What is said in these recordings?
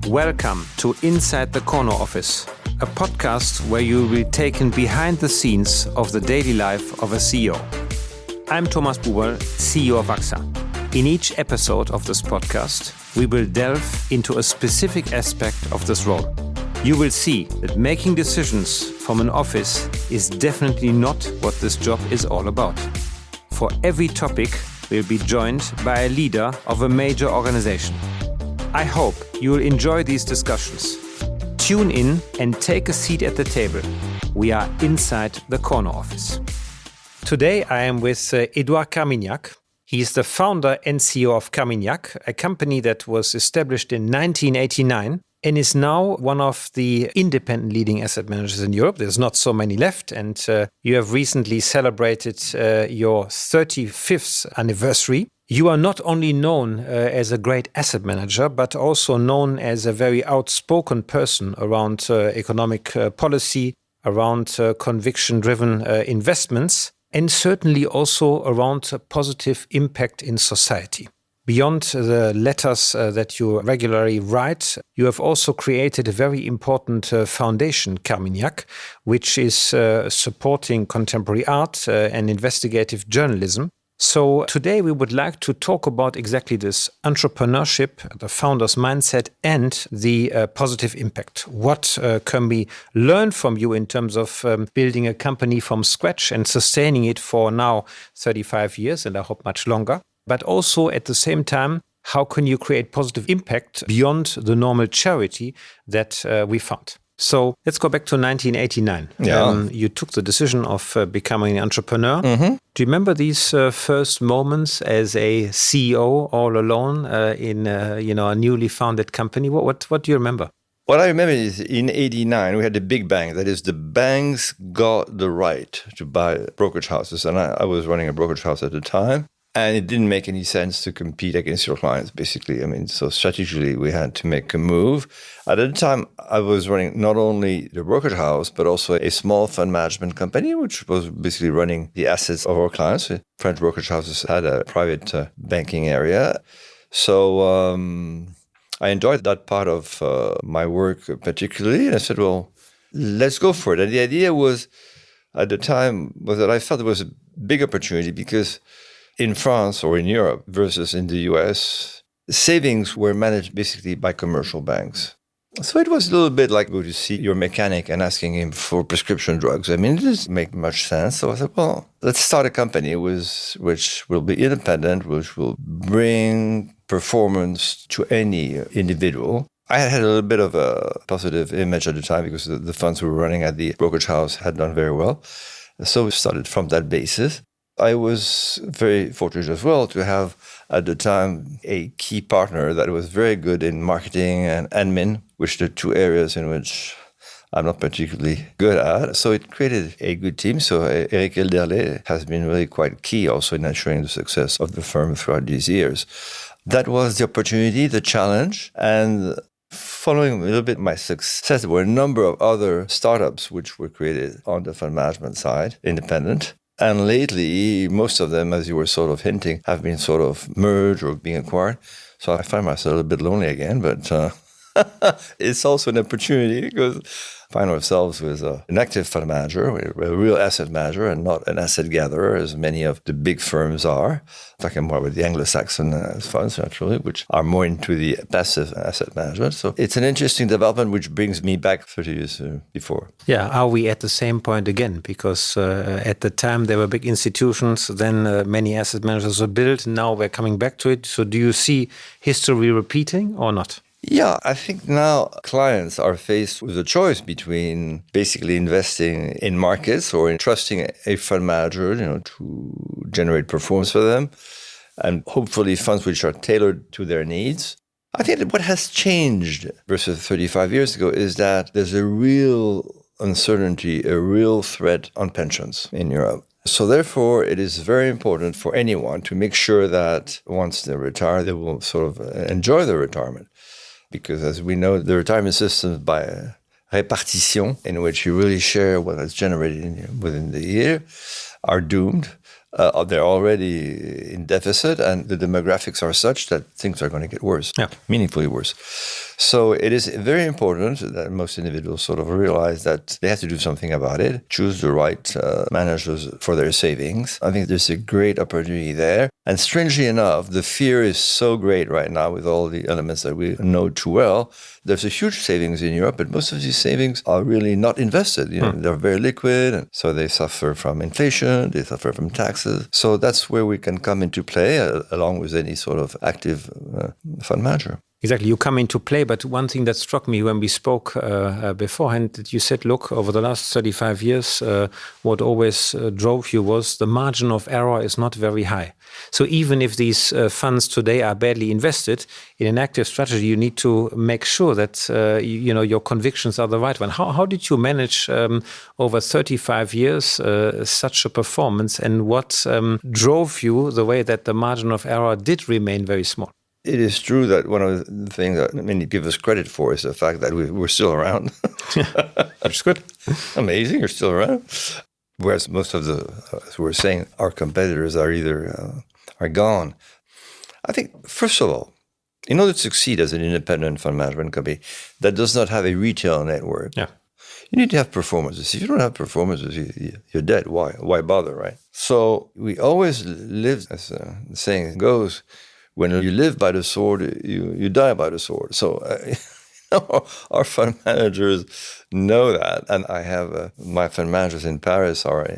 Welcome to Inside the Corner Office, a podcast where you will be taken behind the scenes of the daily life of a CEO. I'm Thomas Buberl, CEO of AXA. In each episode of this podcast, we will delve into a specific aspect of this role. You will see that making decisions from an office is definitely not what this job is all about. For every topic, we'll be joined by a leader of a major organization. I hope you will enjoy these discussions. Tune in and take a seat at the table. We are inside the corner office. Today I am with Edouard Carmignac. He is the founder and CEO of Carmignac, a company that was established in 1989 and is now one of the independent leading asset managers in Europe. There's not so many left, and you have recently celebrated your 35th anniversary. You are not only known as a great asset manager, but also known as a very outspoken person around economic policy, around conviction-driven investments, and certainly also around a positive impact in society. Beyond the letters that you regularly write, you have also created a very important Fondation Carmignac, which is supporting contemporary art and investigative journalism. So today we would like to talk about exactly this: entrepreneurship, the founder's mindset, and the positive impact. What can we learn from you in terms of building a company from scratch and sustaining it for now 35 years, and I hope much longer? But also at the same time, how can you create positive impact beyond the normal charity that we found? So let's go back to 1989. You took the decision of becoming an entrepreneur. Mm-hmm. Do you remember these first moments as a CEO all alone in a newly founded company? What do you remember? What I remember is in 89, we had the big bang. That is, the banks got the right to buy brokerage houses. And I was running a brokerage house at the time. And it didn't make any sense to compete against your clients, basically. So strategically, we had to make a move. At the time, I was running not only the brokerage house, but also a small fund management company, which was basically running the assets of our clients. French brokerage houses had a private banking area. So I enjoyed that part of my work particularly. And I said, well, let's go for it. And the idea was, at the time, was that I felt there was a big opportunity because in France or in Europe versus in the US, savings were managed basically by commercial banks. So it was a little bit like go to see your mechanic and asking him for prescription drugs. It doesn't make much sense. So I said, well, let's start a company which will be independent, which will bring performance to any individual. I had a little bit of a positive image at the time because the funds we were running at the brokerage house had done very well. So we started from that basis. I was very fortunate as well to have, at the time, a key partner that was very good in marketing and admin, which are two areas in which I'm not particularly good at. So it created a good team. So Eric Elderley has been really quite key also in ensuring the success of the firm throughout these years. That was the opportunity, the challenge. And following a little bit my success, there were a number of other startups which were created on the fund management side, independent. And lately, most of them, as you were sort of hinting, have been sort of merged or being acquired. So I find myself a little bit lonely again, but it's also an opportunity because we find ourselves with an active fund manager, a real asset manager and not an asset gatherer, as many of the big firms are. I'm talking more about the Anglo-Saxon funds, naturally, which are more into the passive asset management. So it's an interesting development, which brings me back 30 years before. Yeah, are we at the same point again? Because at the time, there were big institutions, then many asset managers were built, and now we're coming back to it. So do you see history repeating or not? Yeah, I think now clients are faced with a choice between basically investing in markets or in trusting a fund manager, to generate performance for them, and hopefully funds which are tailored to their needs. I think that what has changed versus 35 years ago is that there's a real uncertainty, a real threat on pensions in Europe. So therefore, it is very important for anyone to make sure that once they retire, they will sort of enjoy their retirement. Because as we know, the retirement system by répartition, in which you really share what is generated within the year, are doomed. They're already in deficit, and the demographics are such that things are going to get worse, meaningfully worse. So it is very important that most individuals sort of realize that they have to do something about it, choose the right managers for their savings. I think there's a great opportunity there. And strangely enough, the fear is so great right now with all the elements that we know too well. There's a huge savings in Europe, but most of these savings are really not invested. They're very liquid, and so they suffer from inflation, they suffer from taxes. So that's where we can come into play, along with any sort of active fund manager. Exactly, you come into play, but one thing that struck me when we spoke beforehand, that you said, look, over the last 35 years, what always drove you was the margin of error is not very high. So even if these funds today are badly invested, in an active strategy, you need to make sure that your convictions are the right one. How did you manage over 35 years such a performance, and what drove you the way that the margin of error did remain very small? It is true that one of the things that many give us credit for is the fact that we're still around. Which is good. Amazing, you're still around. Whereas most of as we're saying, our competitors are either are gone. I think, first of all, in order to succeed as an independent fund management company that does not have a retail network, you need to have performances. If you don't have performances, you're dead. Why bother, right? So we always live, as the saying goes, when you live by the sword, you die by the sword. So our fund managers know that. And I have my fund managers in Paris are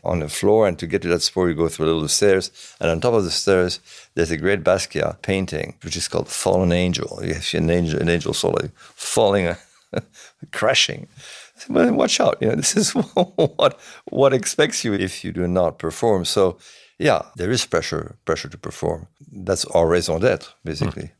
on the floor. And to get to that floor, you go through a little stairs. And on top of the stairs, there's a great Basquiat painting, which is called Fallen Angel. You see an angel sort of falling, crashing. But watch out. This is what expects you if you do not perform. So yeah, there is pressure to perform. That's our raison d'être, basically.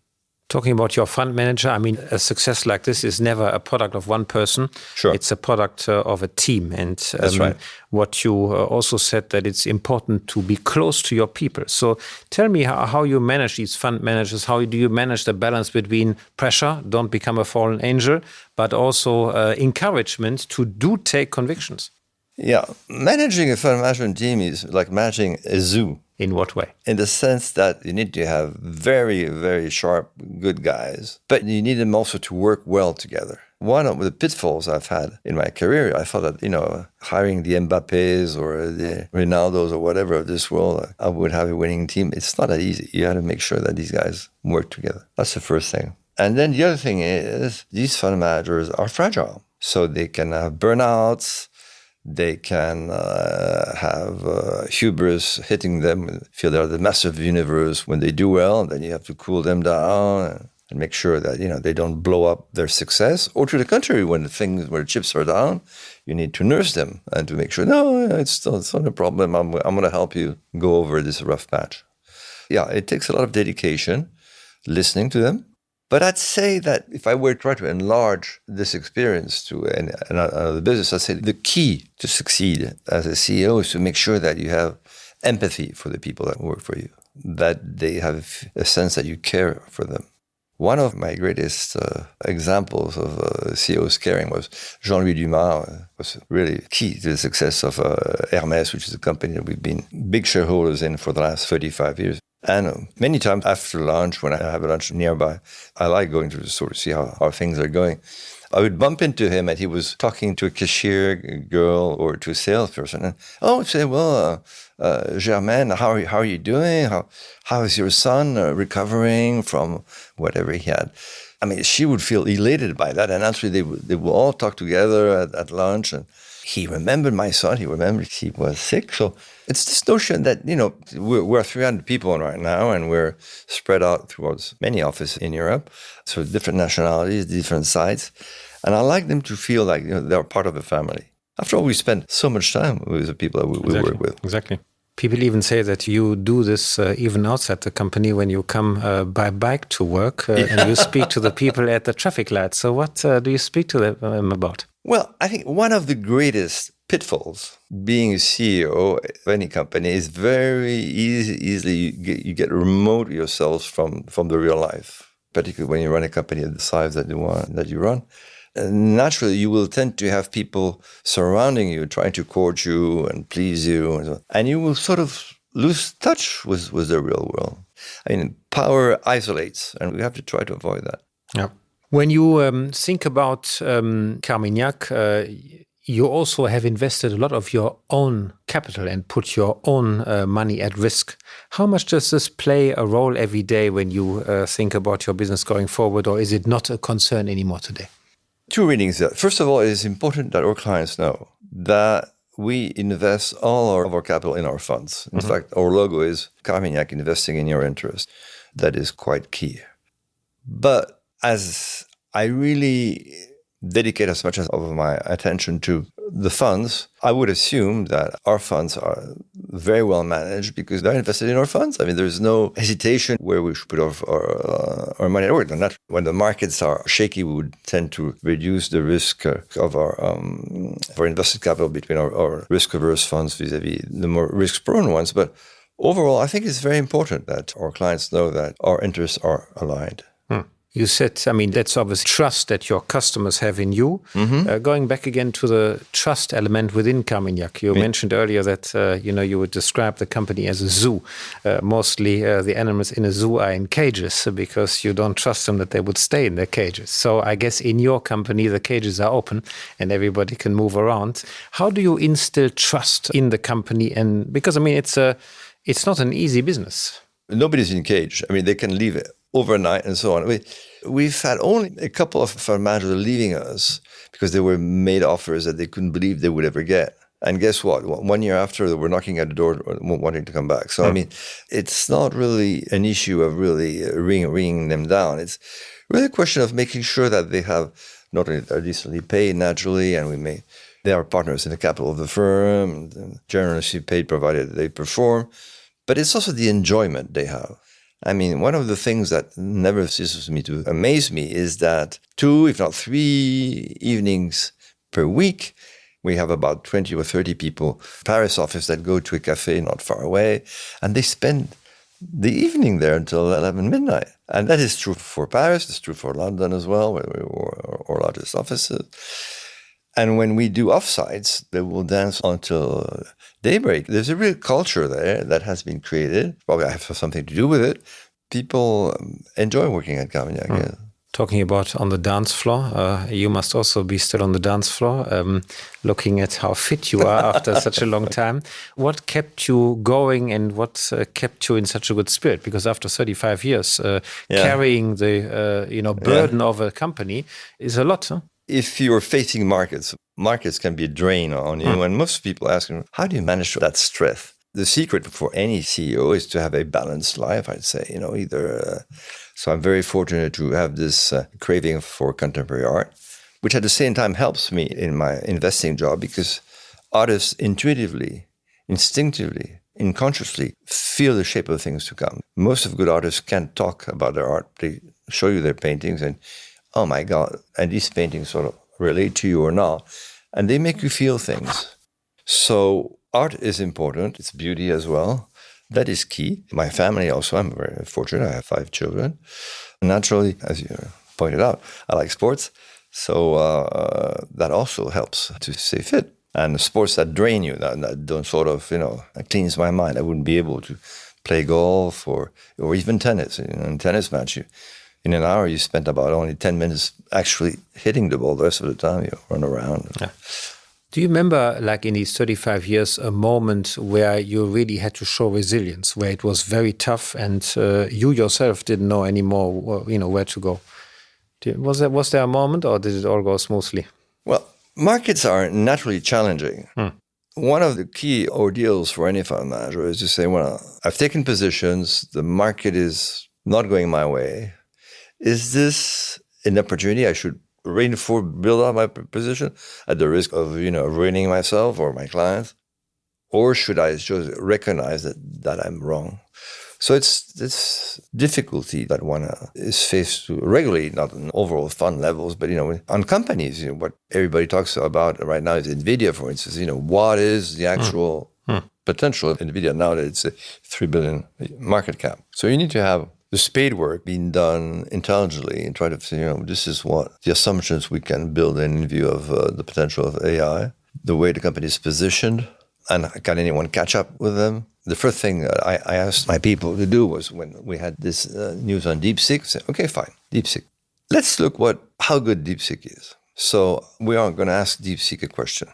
Talking about your fund manager, I mean, a success like this is never a product of one person. Sure. It's a product of a team. And that's right. What you also said, that it's important to be close to your people. So tell me how you manage these fund managers. How do you manage the balance between pressure, don't become a fallen angel, but also encouragement to take convictions? Yeah, managing a fund management team is like managing a zoo. In what way? In the sense that you need to have very, very sharp, good guys, but you need them also to work well together. One of the pitfalls I've had in my career, I thought that, hiring the Mbappés or the Ronaldos or whatever of this world, I would have a winning team. It's not that easy. You have to make sure that these guys work together. That's the first thing. And then the other thing is these fund managers are fragile. So they can have burnouts. They can have hubris hitting them, feel they're the master of the universe. When they do well, then you have to cool them down and make sure that they don't blow up their success. Or to the contrary, when the chips are down, you need to nurse them and to make sure, no, it's not a problem. I'm going to help you go over this rough patch. Yeah, it takes a lot of dedication, listening to them. But I'd say that if I were to try to enlarge this experience to another business, I'd say the key to succeed as a CEO is to make sure that you have empathy for the people that work for you, that they have a sense that you care for them. One of my greatest examples of CEOs caring was Jean-Louis Dumas, was really key to the success of Hermès, which is a company that we've been big shareholders in for the last 35 years. And many times after lunch, when I have a lunch nearby, I like going to the store to see how things are going. I would bump into him and he was talking to a cashier girl or to a salesperson. And I'd say, well, Germaine, how are you doing? How is your son recovering from whatever he had? I mean, she would feel elated by that. And actually, they would all talk together at lunch. And he remembered my son. He remembered he was sick. So it's this notion that, we're 300 people right now, and we're spread out towards many offices in Europe. So different nationalities, different sites. And I like them to feel like they're part of a family. After all, we spend so much time with the people that we work with. Exactly. People even say that you do this even outside the company when you come by bike to work and you speak to the people at the traffic lights. So what do you speak to them about? Well, I think one of the greatest pitfalls being a CEO of any company is very easily you get remote yourselves from the real life, particularly when you run a company of the size that you run. Naturally, you will tend to have people surrounding you, trying to court you and please you. And you will sort of lose touch with the real world. I mean, power isolates, and we have to try to avoid that. Yeah. When you think about Carmignac, you also have invested a lot of your own capital and put your own money at risk. How much does this play a role every day when you think about your business going forward, or is it not a concern anymore today? Two readings there. First of all, it is important that our clients know that we invest all of our capital in our funds. In fact, our logo is Carmignac, investing in your interest. That is quite key. But as I really dedicate as much of my attention to the funds, I would assume that our funds are very well managed because they're invested in our funds. I mean, there's no hesitation where we should put our money at work. And when the markets are shaky, we would tend to reduce the risk of our invested capital between our risk-averse funds vis-a-vis the more risk-prone ones. But overall, I think it's very important that our clients know that our interests are aligned. You said, I mean, that's obviously trust that your customers have in you. Going back again to the trust element within Carmignac, you mentioned earlier that, you would describe the company as a zoo. Mostly the animals in a zoo are in cages because you don't trust them that they would stay in their cages. So I guess in your company, the cages are open and everybody can move around. How do you instill trust in the company? And because, I mean, it's not an easy business. Nobody's in cage. I mean, they can leave it overnight and so on. We've had only a couple of fund managers leaving us because they were made offers that they couldn't believe they would ever get. And guess what? 1 year after, they were knocking at the door wanting to come back. So, I mean, it's not really an issue of really ringing them down. It's really a question of making sure that they have not only are decently paid naturally, and they are partners in the capital of the firm, and generously paid provided they perform, but it's also the enjoyment they have. I mean, one of the things that never ceases to amaze me is that 2, if not 3 evenings per week, we have about 20 or 30 people, Paris office, that go to a cafe not far away, and they spend the evening there until 11 midnight. And that is true for Paris, it's true for London as well, where we were our largest offices. And when we do offsites, they will dance until daybreak. There's a real culture there that has been created. Probably I have something to do with it. People enjoy working at Carmignac. Yeah. Talking about on the dance floor, you must also be still on the dance floor, looking at how fit you are after such a long time. What kept you going and what kept you in such a good spirit? Because after 35 years, carrying the burden of a company is a lot, huh? If you're facing markets can be a drain on you. And most people ask me, how do you manage that stress? The secret for any CEO is to have a balanced life, I'd say, so I'm very fortunate to have this craving for contemporary art, which at the same time helps me in my investing job because artists intuitively, instinctively, unconsciously feel the shape of things to come. Most of good artists can't talk about their art. They show you their paintings and, oh my God, and these paintings sort of relate to you or not, and they make you feel things. So art is important. It's beauty as well. That is key. My family also, I'm very fortunate. I have 5 children. Naturally, as you pointed out, I like sports. So that also helps to stay fit. And sports that drain you, that don't sort of, that cleans my mind. I wouldn't be able to play golf or even tennis. In a tennis match, in an hour, you spent about only 10 minutes actually hitting the ball. The rest of the time, you run around. Yeah. Do you remember, like in these 35 years, a moment where you really had to show resilience, where it was very tough and you yourself didn't know anymore, where to go? Was there a moment, or did it all go smoothly? Well, markets are naturally challenging. One of the key ordeals for any fund manager is to say, well, I've taken positions, the market is not going my way. Is this an opportunity I should build up my position at the risk of, ruining myself or my clients? Or should I just recognize that I'm wrong? So it's this difficulty that one is faced to regularly, not on overall fund levels, but, on companies. What everybody talks about right now is NVIDIA, for instance. What is the actual potential of NVIDIA now that it's a $3 billion market cap? So you need to have the spade work being done intelligently and try to say, this is what the assumptions we can build in view of the potential of AI, the way the company is positioned, and can anyone catch up with them? the first thing that I asked my people to do was when we had this news on DeepSeek, say, okay, fine, DeepSeek. Let's look how good DeepSeek is. So we are going to ask DeepSeek a question.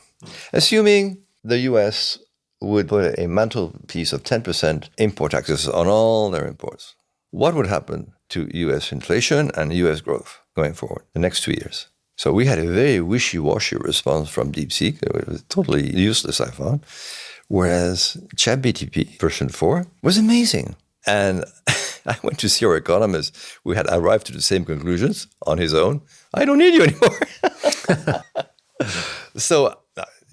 Assuming the US would put a mantelpiece of 10% import taxes on all their imports, what would happen to US inflation and US growth going forward the next 2 years? So we had a very wishy-washy response from DeepSeek. It was totally useless, I found. Whereas ChatGPT version 4 was amazing. And I went to see our economist. We had arrived to the same conclusions on his own. I don't need you anymore. So,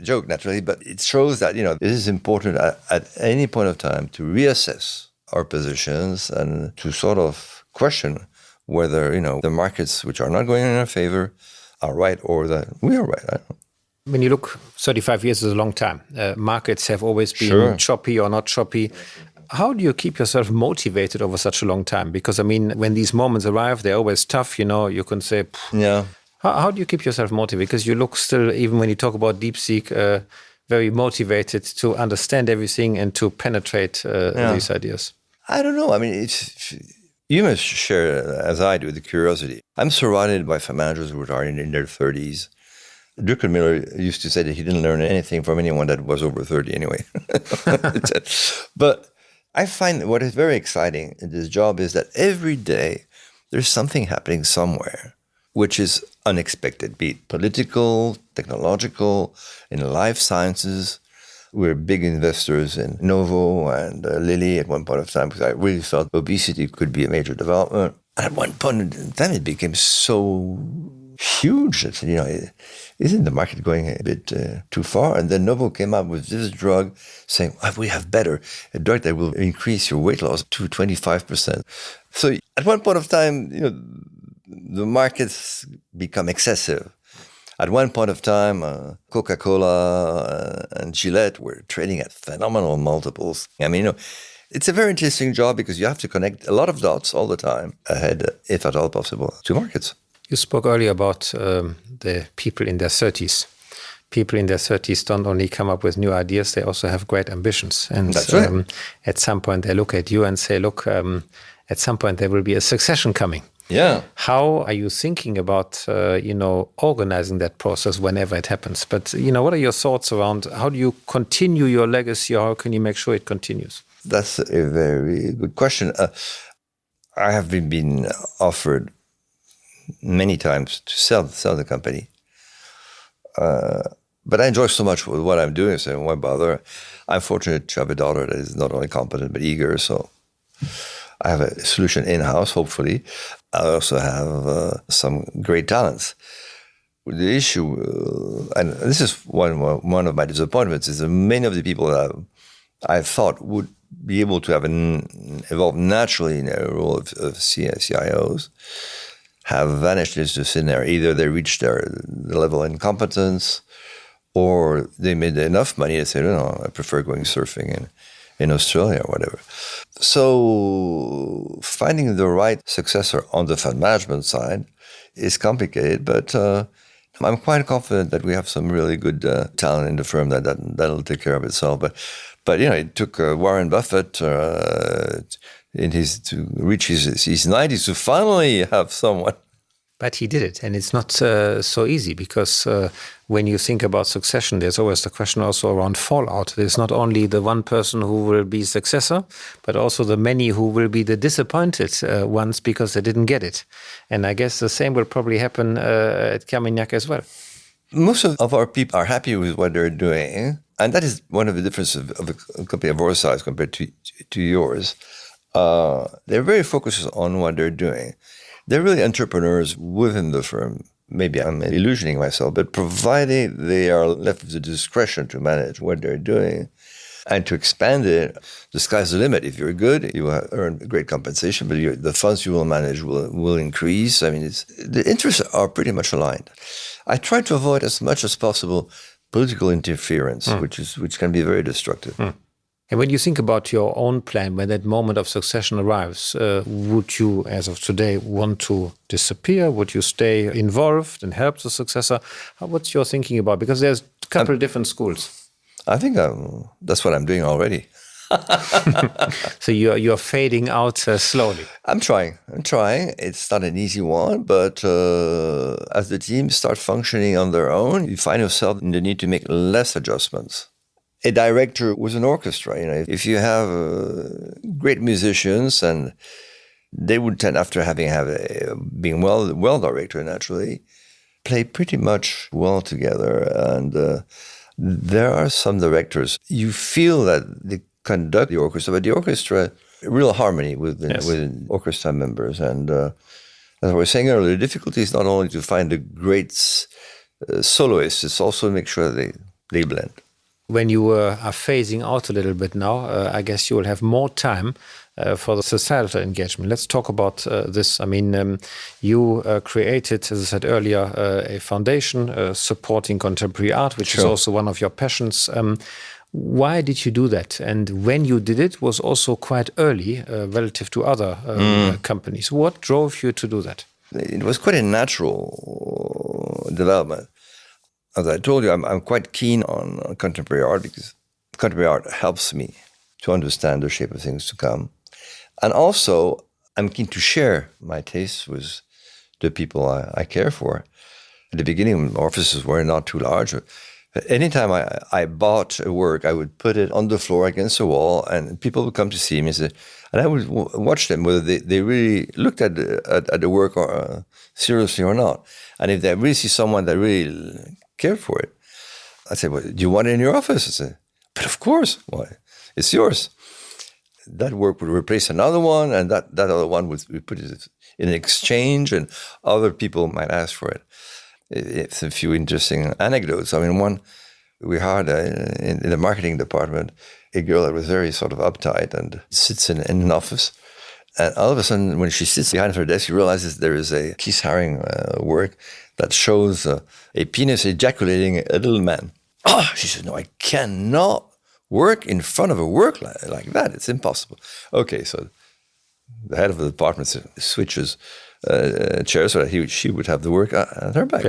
joke naturally, but it shows that, it is important at any point of time to reassess our positions and to sort of question whether, the markets which are not going in our favor are right or that we are right. I don't know. When you look, 35 years is a long time. Markets have always been choppy or not choppy. How do you keep yourself motivated over such a long time? Because, when these moments arrive, they're always tough. You can say, yeah. How do you keep yourself motivated? Because you look still, even when you talk about DeepSeek, very motivated to understand everything and to penetrate these ideas. I don't know. You must share, as I do, the curiosity. I'm surrounded by fund managers who are in their 30s. Dirk Miller used to say that he didn't learn anything from anyone that was over 30 anyway. But I find what is very exciting in this job is that every day there's something happening somewhere which is unexpected, be it political, technological, in life sciences. We're big investors in Novo and Lilly at one point of time because I really felt obesity could be a major development. And at one point in time, it became so huge that, isn't the market going a bit too far? And then Novo came up with this drug saying, we have a drug that will increase your weight loss to 25%. So at one point of time, the markets become excessive. At one point of time, Coca-Cola and Gillette were trading at phenomenal multiples. It's a very interesting job because you have to connect a lot of dots all the time ahead, if at all possible, to markets. You spoke earlier about the people in their 30s. People in their 30s don't only come up with new ideas, they also have great ambitions. And that's right. At some point they look at you and say, look, at some point there will be a succession coming. Yeah. How are you thinking about, organizing that process whenever it happens? But, what are your thoughts around how do you continue your legacy or how can you make sure it continues? That's a very good question. I have been offered many times to sell the company. But I enjoy so much with what I'm doing, so why bother? I'm fortunate to have a daughter that is not only competent but eager, so I have a solution in-house, hopefully. I also have some great talents. The issue, and this is one of my disappointments, is that many of the people that I thought would be able to have evolved naturally in a role of CIOs have vanished into thin air. Either they reached the level of incompetence, or they made enough money to say, no, I prefer going surfing in Australia or whatever. So finding the right successor on the fund management side is complicated, but I'm quite confident that we have some really good talent in the firm that'll take care of itself. But it took Warren Buffett to reach his 90s to finally have someone. But he did it, and it's not so easy because when you think about succession, there's always the question also around fallout. There's not only the one person who will be successor, but also the many who will be the disappointed ones because they didn't get it. And I guess the same will probably happen at Carmignac as well. Most of our people are happy with what they're doing, and that is one of the differences of a company of our size compared to yours. They're very focused on what they're doing. They're really entrepreneurs within the firm. Maybe I'm illusioning myself, but provided they are left with the discretion to manage what they're doing and to expand it, the sky's the limit. If you're good, you will earn great compensation, but the funds you will manage will increase. The interests are pretty much aligned. I try to avoid as much as possible political interference, which can be very destructive. And when you think about your own plan, when that moment of succession arrives, would you, as of today, want to disappear? Would you stay involved and help the successor? What's your thinking about? Because there's a couple of different schools. I think that's what I'm doing already. So you're fading out slowly. I'm trying. It's not an easy one, but as the teams start functioning on their own, you find yourself in the need to make less adjustments. A director with an orchestra, if you have great musicians, and they would tend, after being well director naturally, play pretty much well together. And there are some directors, you feel that they conduct the orchestra, but the orchestra, real harmony with orchestra members. And as I was saying earlier, the difficulty is not only to find the great soloists, it's also to make sure that they blend. When you are phasing out a little bit now, I guess you will have more time for the societal engagement. Let's talk about this. I mean, you created, as I said earlier, a foundation supporting contemporary art, which is also one of your passions. Why did you do that? And when you did it was also quite early relative to other companies. What drove you to do that? It was quite a natural development. As I told you, I'm quite keen on contemporary art because contemporary art helps me to understand the shape of things to come. And also, I'm keen to share my tastes with the people I care for. At the beginning, offices were not too large. Anytime I bought a work, I would put it on the floor against a wall, and people would come to see me. And I would watch them, whether they really looked at the work seriously or not. And if they really see someone that really cared for it, I'd say, well, do you want it in your office? I said, but of course, why? It's yours. That work would replace another one, and that other one would put it in exchange, and other people might ask for it. It's a few interesting anecdotes. I mean, one, we hired in the marketing department a girl that was very sort of uptight and sits in an office. And all of a sudden, when she sits behind her desk, she realizes there is a Keith Haring work that shows a penis ejaculating a little man. She said, no, I cannot work in front of a work like that. It's impossible. Okay, so the head of the department switches chairs so that she would have the work at her back.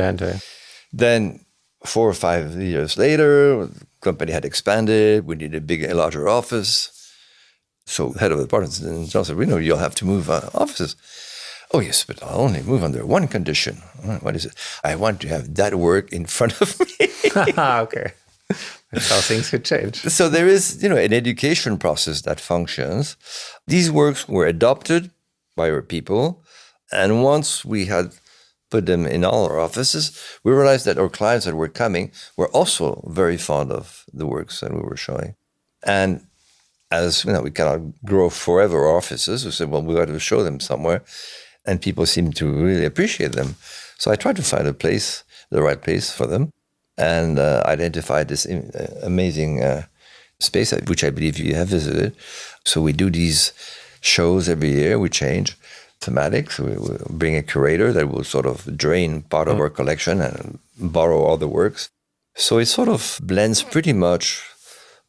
Then 4 or 5 years later, the company had expanded. We needed a larger office. So the head of the department said, we know you'll have to move offices. Oh, yes, but I'll only move under one condition. What is it? I want to have that work in front of me. Okay. That's how things could change. So there is, an education process that functions. These works were adopted by our people. And once we had put them in all our offices, we realized that our clients that were coming were also very fond of the works that we were showing. And as we cannot grow forever our offices, we said, well, we got to show them somewhere. And people seem to really appreciate them. So I tried to find the right place for them, and identified this amazing space, which I believe you have visited. So we do these shows every year. We change thematics. We bring a curator that will sort of drain part of our collection and borrow other works. So it sort of blends pretty much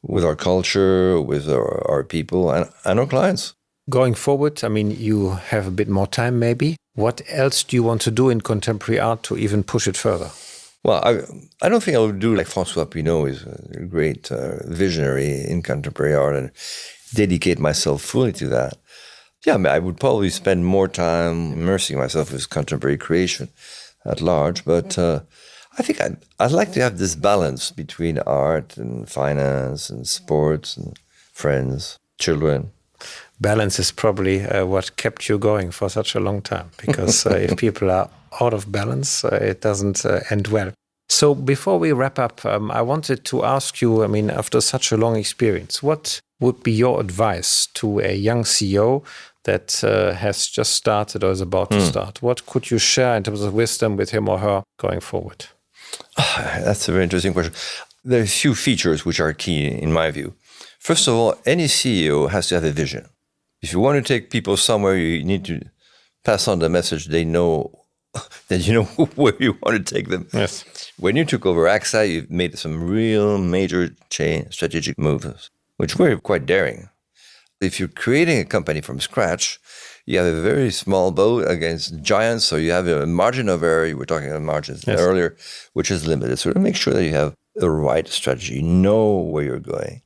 with our culture, with our people and our clients. Going forward, I mean, you have a bit more time maybe. What else do you want to do in contemporary art to even push it further? Well, I don't think I would do like François Pinault is a great visionary in contemporary art and dedicate myself fully to that. Yeah, I mean, I would probably spend more time immersing myself with contemporary creation at large, but I think I'd like to have this balance between art and finance and sports and friends, children. Balance is probably what kept you going for such a long time, because if people are out of balance, it doesn't end well. So before we wrap up, I wanted to ask you, I mean, after such a long experience, what would be your advice to a young CEO that has just started or is about to start? What could you share in terms of wisdom with him or her going forward? That's a very interesting question. There are a few features which are key in my view. First of all, any CEO has to have a vision. If you want to take people somewhere, you need to pass on the message they know that you know where you want to take them. Yes. When you took over AXA, you made some real major strategic moves, which were quite daring. If you're creating a company from scratch, you have a very small boat against giants, so you have a margin of error, you were talking about margins earlier, which is limited. So to make sure that you have the right strategy, you know where you're going.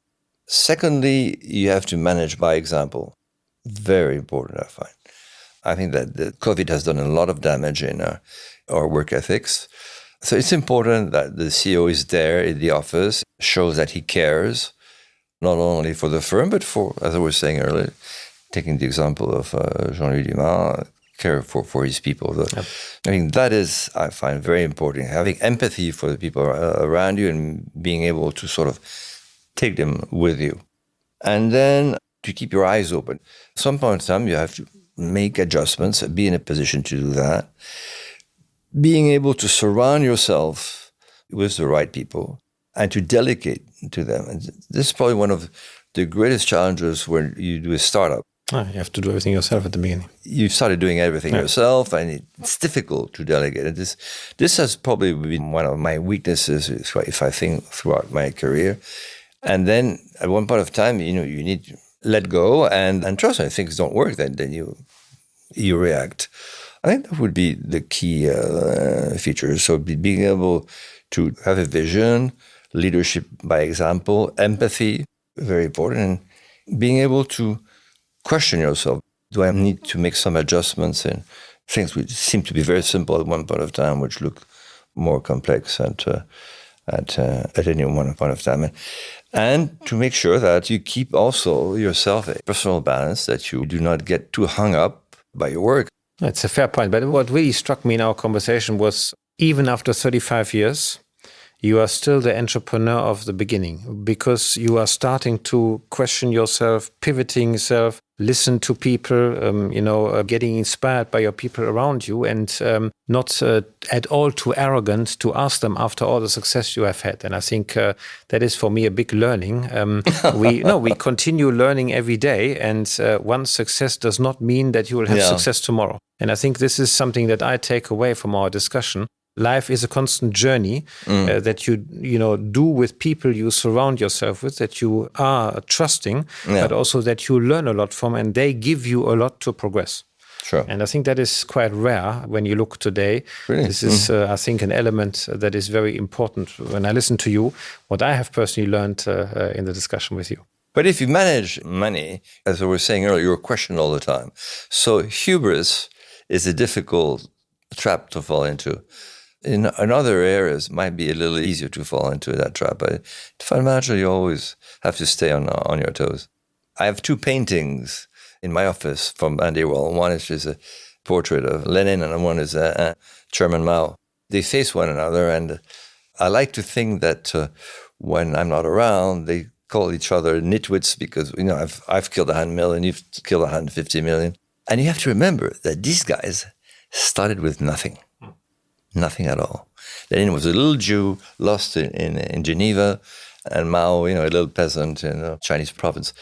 Secondly, you have to manage by example. Very important, I find. I think that the COVID has done a lot of damage in our work ethics. So it's important that the CEO is there in the office, shows that he cares, not only for the firm, but for, as I was saying earlier, taking the example of Jean-Louis Dumas, care for his people. Yep. I mean, that is, I find, very important. Having empathy for the people around you and being able to sort of take them with you. And then to keep your eyes open. At some point in time, you have to make adjustments, be in a position to do that. Being able to surround yourself with the right people and to delegate to them. And this is probably one of the greatest challenges when you do a startup. You have to do everything yourself at the begining. You started doing everything yourself, and it's difficult to delegate. And this has probably been one of my weaknesses, if I think throughout my career. And then at one point of time, you need to let go and trust me, things don't work, then you react. I think that would be the key features. So being able to have a vision, leadership by example, empathy, very important, and being able to question yourself. Do I need to make some adjustments in things which seem to be very simple at one point of time, which look more complex at any one point of time? And to make sure that you keep also yourself a personal balance, that you do not get too hung up by your work. That's a fair point. But what really struck me in our conversation was, even after 35 years, you are still the entrepreneur of the beginning, because you are starting to question yourself, pivoting yourself, listen to people, getting inspired by your people around you, and not at all too arrogant to ask them after all the success you have had. And I think that is for me a big learning. We continue learning every day, and one success does not mean that you will have success tomorrow. And I think this is something that I take away from our discussion. Life is a constant journey that you do with people you surround yourself with, that you are trusting, but also that you learn a lot from, and they give you a lot to progress. Sure. And I think that is quite rare when you look today. Really? This is, I think, an element that is very important when I listen to you, what I have personally learned in the discussion with you. But if you manage money, as I was saying earlier, you're questioned all the time. So hubris is a difficult trap to fall into. In other areas, it might be a little easier to fall into that trap. But fund manager, you always have to stay on your toes. I have two paintings in my office from Andy Warhol. One is just a portrait of Lenin, and one is Chairman Mao. They face one another, and I like to think that when I'm not around, they call each other nitwits because I've killed 100 million, you've killed 150 million, and you have to remember that these guys started with nothing. Nothing at all. Lenin was a little Jew lost in Geneva, and Mao, a little peasant in a Chinese province.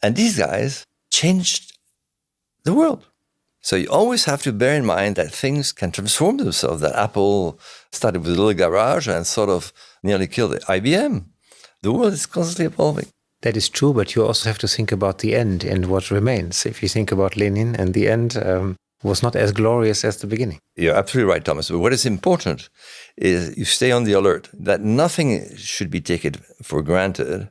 And these guys changed the world. So you always have to bear in mind that things can transform themselves. That Apple started with a little garage and sort of nearly killed it. IBM. The world is constantly evolving. That is true, but you also have to think about the end and what remains. If you think about Lenin, and the end was not as glorious as the beginning. You're absolutely right, Thomas. But what is important is you stay on the alert, that nothing should be taken for granted.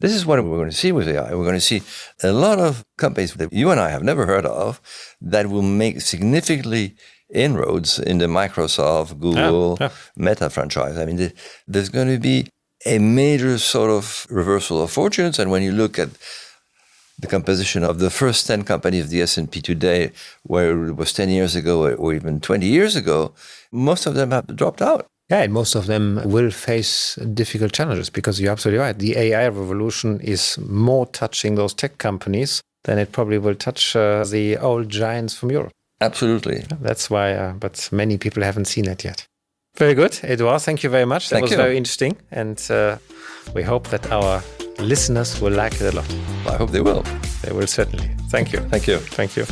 This is what we're going to see with AI. We're going to see a lot of companies that you and I have never heard of that will make significantly inroads in the Microsoft, Google, Meta franchise. I mean, there's going to be a major sort of reversal of fortunes. And when you look at the composition of the first 10 companies of the S&P today, where it was 10 years ago or even 20 years ago, most of them have dropped out. Yeah, and most of them will face difficult challenges, because you're absolutely right. The AI revolution is more touching those tech companies than it probably will touch the old giants from Europe. Absolutely. That's why, but many people haven't seen it yet. Very good, Edouard. Thank you very much. That was very interesting. And we hope that our listeners will like it a lot. I hope they will. They will certainly. Thank you. Thank you. Thank you.